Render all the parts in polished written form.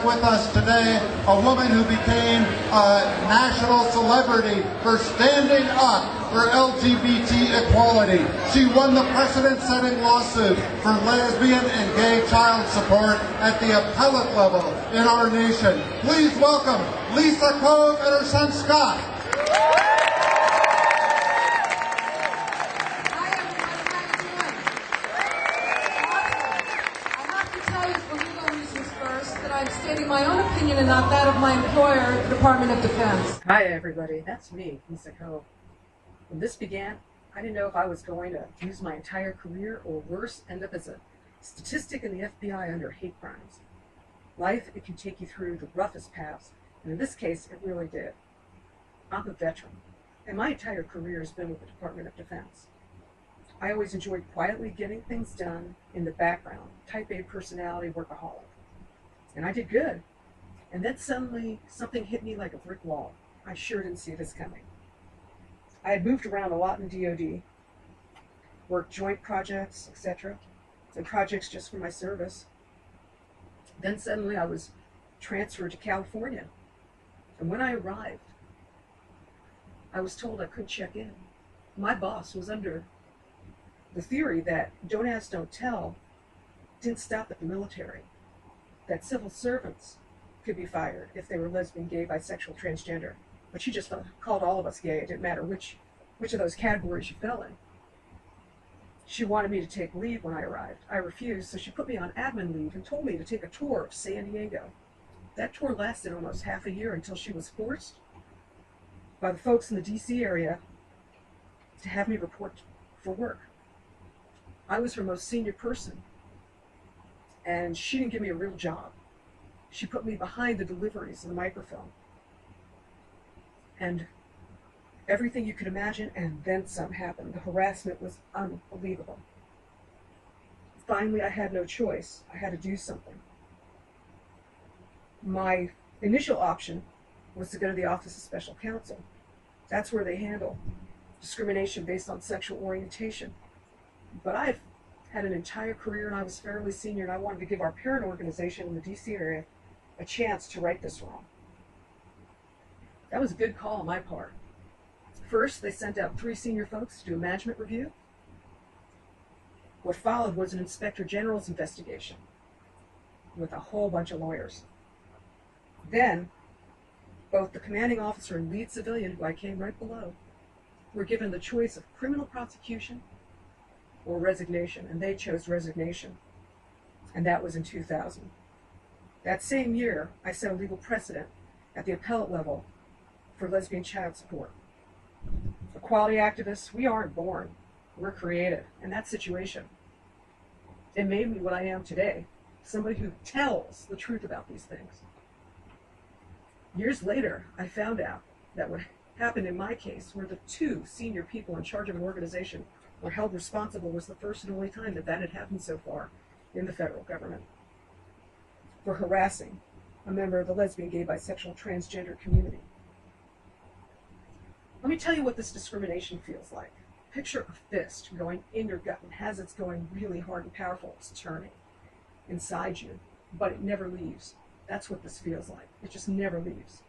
have with us today a woman who became a national celebrity for standing up for LGBT equality. She won the precedent-setting lawsuit for lesbian and gay child support at the appellate level in our nation. Please welcome Lisa Cove and her son Scott. I'm stating my own opinion and not that of my employer, the Department of Defense. Hi everybody, that's me, Lisa Cove. When this began, I didn't know if I was going to use my entire career or worse, end up as a statistic in the FBI under hate crimes. Life, it can take you through the roughest paths, and in this case, it really did. I'm a veteran, and my entire career has been with the Department of Defense. I always enjoyed quietly getting things done in the background, type A personality, workaholic. And I did good. And then suddenly something hit me like a brick wall. I sure didn't see this coming. I had moved around a lot in DOD, worked joint projects, etc., and projects just for my service. Then suddenly I was transferred to California. And when I arrived, I was told I couldn't check in. My boss was under the theory that don't ask, don't tell didn't stop at the military. That civil servants could be fired if they were lesbian, gay, bisexual, transgender. But she just called all of us gay. It didn't matter which of those categories you fell in. She wanted me to take leave when I arrived. I refused, so she put me on admin leave and told me to take a tour of San Diego. That tour lasted almost half a year until she was forced by the folks in the DC area to have me report for work. I was her most senior person. And she didn't give me a real job. She put me behind the deliveries of the microfilm. And everything you could imagine, and then some happened. The harassment was unbelievable. Finally, I had no choice. I had to do something. My initial option was to go to the Office of Special Counsel. That's where they handle discrimination based on sexual orientation. But I've had an entire career and I was fairly senior, and I wanted to give our parent organization in the DC area a chance to right this wrong. That was a good call on my part. First, they sent out 3 senior folks to do a management review. What followed was an inspector general's investigation with a whole bunch of lawyers. Then, both the commanding officer and lead civilian, who I came right below, were given the choice of criminal prosecution or resignation, and they chose resignation, and that was in 2000. That same year, I set a legal precedent at the appellate level for lesbian child support. Equality activists, we aren't born, we're created, in that situation. It made me what I am today, somebody who tells the truth about these things. Years later, I found out that what happened in my case, where the 2 senior people in charge of an organization were held responsible, was the first and only time that had happened so far in the federal government, for harassing a member of the lesbian, gay, bisexual, transgender community. Let me tell you what this discrimination feels like. Picture a fist going in your gut, and as it's going really hard and powerful, it's turning inside you, but it never leaves. That's what this feels like. It just never leaves.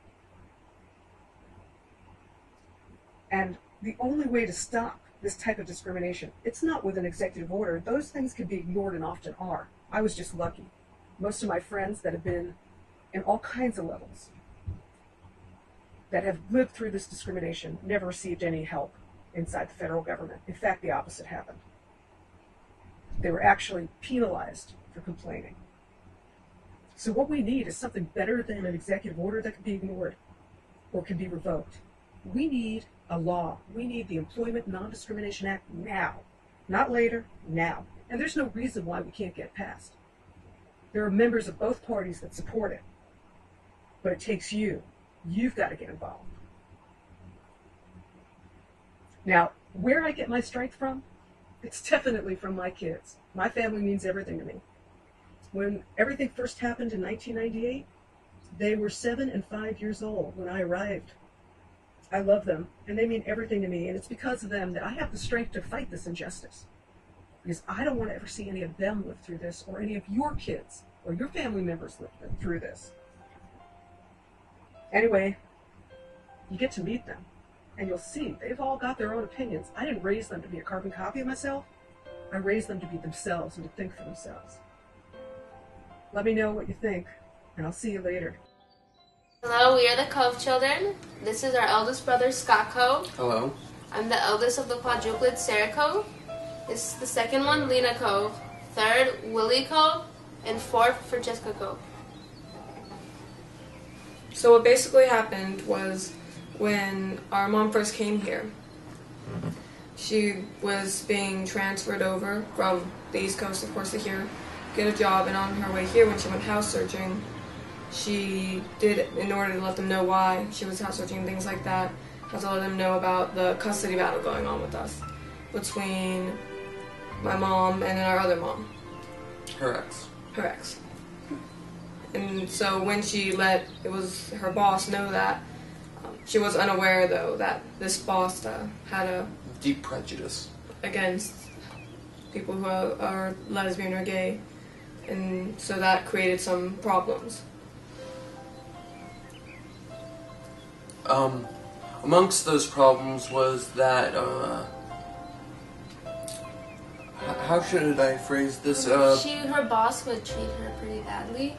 And the only way to stop this type of discrimination, it's not with an executive order. Those things can be ignored and often are. I was just lucky. Most of my friends that have been in all kinds of levels, that have lived through this discrimination, never received any help inside the federal government. In fact, the opposite happened. They were actually penalized for complaining. So what we need is something better than an executive order that can be ignored or can be revoked. We need a law. We need the Employment Non-Discrimination Act now. Not later, now. And there's no reason why we can't get passed. There are members of both parties that support it. But it takes you. You've got to get involved. Now, where I get my strength from? It's definitely from my kids. My family means everything to me. When everything first happened in 1998, they were 7 and 5 years old when I arrived. I love them, and they mean everything to me, and it's because of them that I have the strength to fight this injustice. Because I don't want to ever see any of them live through this, or any of your kids or your family members live through this. Anyway, you get to meet them, and you'll see they've all got their own opinions. I didn't raise them to be a carbon copy of myself. I raised them to be themselves and to think for themselves. Let me know what you think, and I'll see you later. Hello, we are the Cove children. This is our eldest brother, Scott Cove. Hello. I'm the eldest of the quadruplets, Sarah Cove. This is the second one, Lena Cove. Third, Willie Cove. And fourth, Francesca Cove. So what basically happened was when our mom first came here, she was being transferred over from the East Coast, of course, to here, get a job, and on her way here, when she went house searching, she did, in order to let them know why she was house searching and things like that, had to let them know about the custody battle going on with us between my mom and then our other mom. Her ex. Her ex. And so when she let her boss know that, she was unaware though that this boss had a deep prejudice against people who are lesbian or gay, and so that created some problems. Amongst those problems was that, how should I phrase this? Her boss would treat her pretty badly.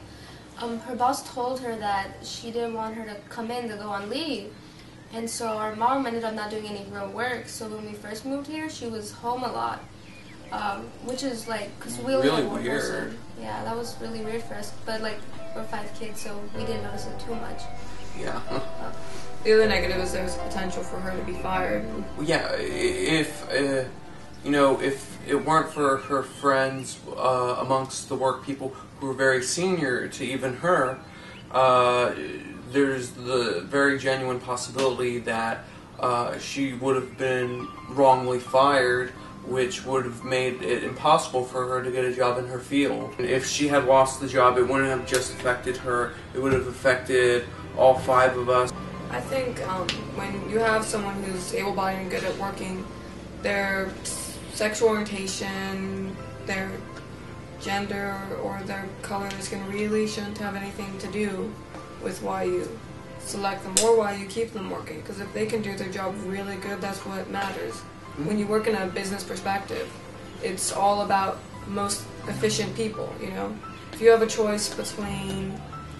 Her boss told her that she didn't want her to come in to go on leave. And so our mom ended up not doing any real work. So when we first moved here, she was home a lot. Which is like, because we only had one person. Yeah, that was really weird for us. But like, we're 5 kids, so we didn't notice it too much. Yeah. The other negative is there's potential for her to be fired. Yeah, if it weren't for her friends amongst the work people who were very senior to even her, there's the very genuine possibility that she would have been wrongly fired, which would have made it impossible for her to get a job in her field. If she had lost the job, it wouldn't have just affected her, it would have affected all 5 of us. I think when you have someone who's able-bodied and good at working, their sexual orientation, their gender, or their color really shouldn't have anything to do with why you select them or why you keep them working. Because if they can do their job really good, that's what matters. Mm-hmm. When you work in a business perspective, it's all about most efficient people, you know? If you have a choice between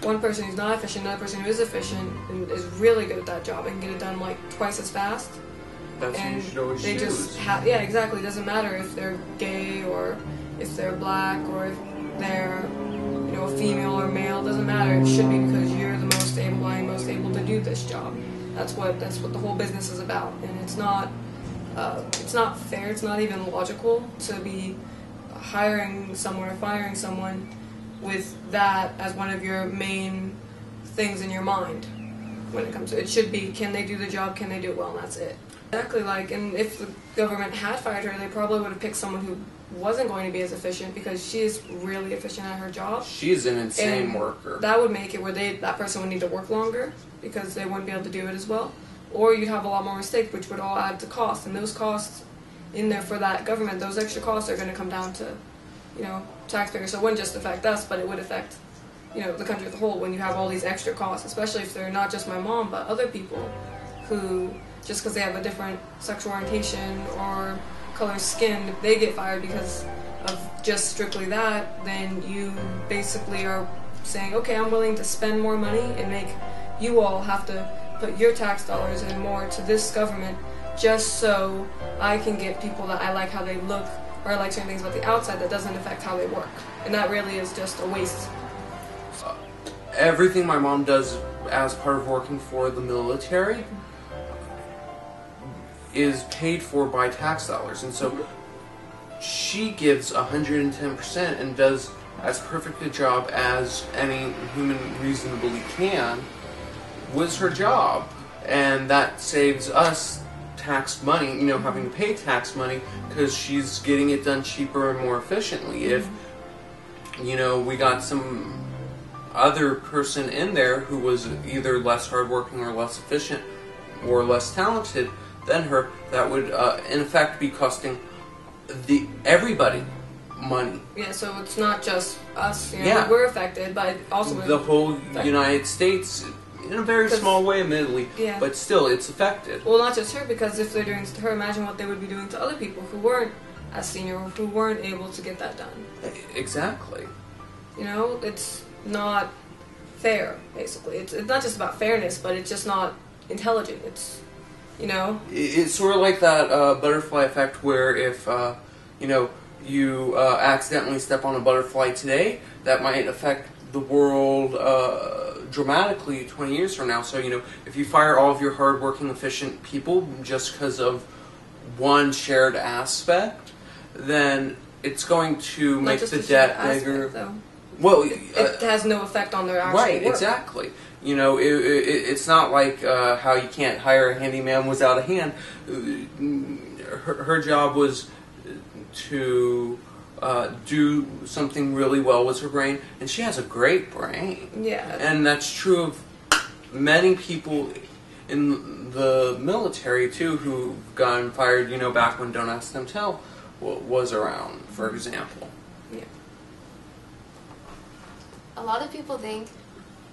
one person who's not efficient and another person who is efficient and is really good at that job and can get it done like twice as fast, that's and who you should always they choose. just yeah, exactly. It doesn't matter if they're gay or if they're black or if they're a female or male. It doesn't matter. It should be because you're the most able-bodied, most able to do this job. That's what the whole business is about. And it's not fair. It's not even logical to be hiring someone or firing someone with that as one of your main things in your mind when it comes to it. It should be, can they do the job, can they do it well, and that's it. Exactly, and if the government had fired her, they probably would have picked someone who wasn't going to be as efficient, because she is really efficient at her job. She's an insane worker. That would make it where that person would need to work longer because they wouldn't be able to do it as well. Or you'd have a lot more mistakes, which would all add to costs, and those costs in there for that government, those extra costs are going to come down to taxpayers. So it wouldn't just affect us, but it would affect the country as a whole when you have all these extra costs, especially if they're not just my mom but other people who, just because they have a different sexual orientation or color of skin, if they get fired because of just strictly that, then you basically are saying, okay, I'm willing to spend more money and make you all have to put your tax dollars in more to this government just so I can get people that I like how they look, or I like certain things about the outside that doesn't affect how they work. And that really is just a waste. Everything my mom does as part of working for the military is paid for by tax dollars, and so she gives 110% and does as perfect a job as any human reasonably can with her job, and that saves us tax money, having to pay tax money, because she's getting it done cheaper and more efficiently. If we got some other person in there who was either less hardworking or less efficient or less talented than her, that would in effect be costing everybody money. Yeah, so it's not just us, Yeah. we're affected, but also the whole United States in a very small way, admittedly, Yeah. but still, it's affected. Well, not just her, because if they're doing it to her, imagine what they would be doing to other people who weren't as senior, or who weren't able to get that done. Exactly. You know, it's not fair, basically. It's not just about fairness, but it's just not intelligent. It's, you know? It's sort of like that butterfly effect where if, you accidentally step on a butterfly today, that might affect the world dramatically 20 years from now. So, if you fire all of your hardworking, efficient people just because of one shared aspect, then it's going to make the debt bigger. Well, it has no effect on their actual right, work. exactly. It's not like how you can't hire a handyman without a hand. Her job was to do something really well with her brain, and she has a great brain. Yeah. And that's true of many people in the military, too, who've gotten fired, back when Don't Ask, Them Tell was around, for example. Yeah. A lot of people think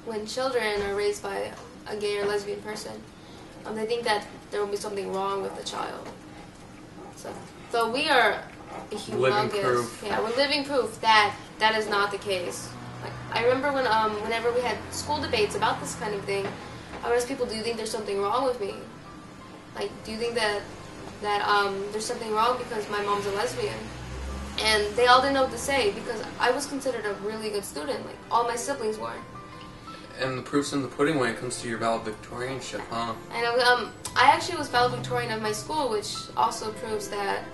when children are raised by a gay or lesbian person, they think that there will be something wrong with the child. So we are a Living humongous, proof. yeah, we're living proof that that is not the case. Like, I remember when, whenever we had school debates about this kind of thing, I would ask people, "Do you think there's something wrong with me? Like, do you think that there's something wrong because my mom's a lesbian?" And they all didn't know what to say because I was considered a really good student. Like, all my siblings were. And the proof's in the pudding when it comes to your valedictorianship, huh? And I actually was valedictorian of my school, which also proves that,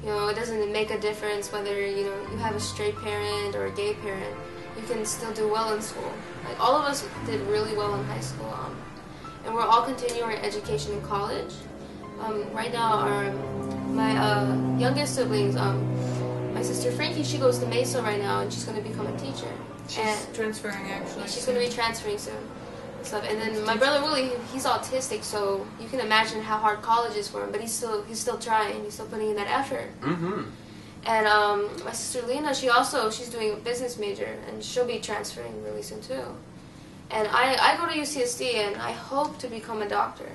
it doesn't make a difference whether, you have a straight parent or a gay parent. You can still do well in school. Like, all of us did really well in high school. And we're all continuing our education in college. Right now, my youngest siblings, my sister Frankie, she goes to Mesa right now, and she's going to become a teacher. She's transferring, actually. Yeah, she's going to be transferring soon. And then my brother Willie, he's autistic, so you can imagine how hard college is for him. But he's still trying. He's still putting in that effort. Mm-hmm. And my sister Lena, she's doing a business major, and she'll be transferring really soon too. And I go to UCSD, and I hope to become a doctor.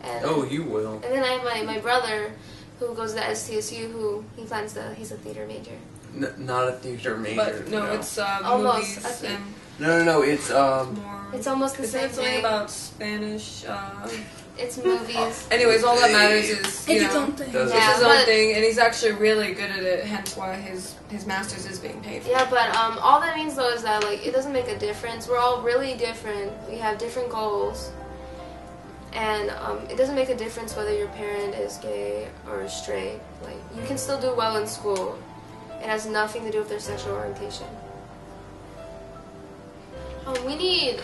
And, Oh, you will. And then I have my brother, who goes to STSU, who he's a theater major. Not a theater major. But no, it's Almost, movies I think. and No, it's more. It's almost the same something thing. about Spanish. It's movies. Anyways, all that matters is It's its own thing. Does it's Yeah, his own but- thing, and he's actually really good at it. Hence why his master's is being paid for. Yeah, but all that means though is that it doesn't make a difference. We're all really different. We have different goals, and it doesn't make a difference whether your parent is gay or straight. Like, you can still do well in school. It has nothing to do with their sexual orientation. We need